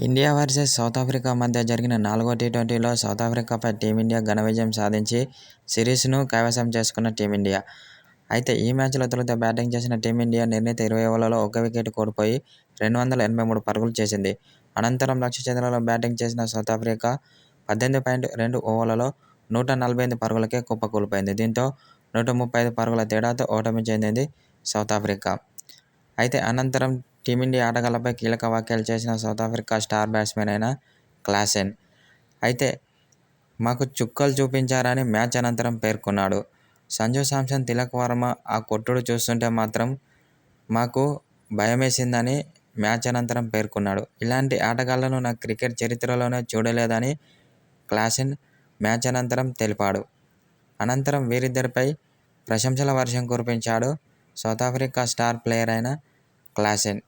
India versus south Africa మధ్య జరిగిన 4వ టీ20లో సౌత్ ఆఫ్రికాపై టీమిండియా ఘన విజయం సాధించి సిరీస్ను కైవసం చేసుకున్న టీమిండియా. అయితే ఈ మ్యాచ్లో తొలుత బ్యాటింగ్ చేసిన టీమిండియా నిర్ణీత 20 ఓవర్లలో 1 వికెట్ కోల్పోయి 283 పరుగులు చేసింది. అనంతరం లక్ష్య ఛేదనలో బ్యాటింగ్ చేసిన సౌత్ ఆఫ్రికా 18.2 ఓవర్లలో 148 పరుగులకే కుప్పకూలిపోయింది. దీంతో 135 పరుగుల తేడాతో ఓటమి చెందింది సౌత్ ఆఫ్రికా. అయితే అనంతరం టీమిండియా ఆటగాళ్లపై కీలక వ్యాఖ్యలు చేసిన సౌత్ ఆఫ్రికా స్టార్ బ్యాట్స్మెన్ అయిన క్లాసెన్ అయితే మాకు చుక్కలు చూపించారని మ్యాచ్ అనంతరం పేర్కొన్నాడు. సంజు శాంసన్, తిలక్ వర్మ ఆ కొట్టుడు చూస్తుంటే మాత్రం మాకు భయమేసిందని మ్యాచ్ అనంతరం పేర్కొన్నాడు. ఇలాంటి ఆటగాళ్లను నా క్రికెట్ చరిత్రలోనే చూడలేదని క్లాసెన్ మ్యాచ్ అనంతరం తెలిపాడు. అనంతరం వీరిద్దరిపై ప్రశంసల వర్షం కురిపించాడు సౌత్ ఆఫ్రికా స్టార్ ప్లేయర్ అయిన క్లాసెన్.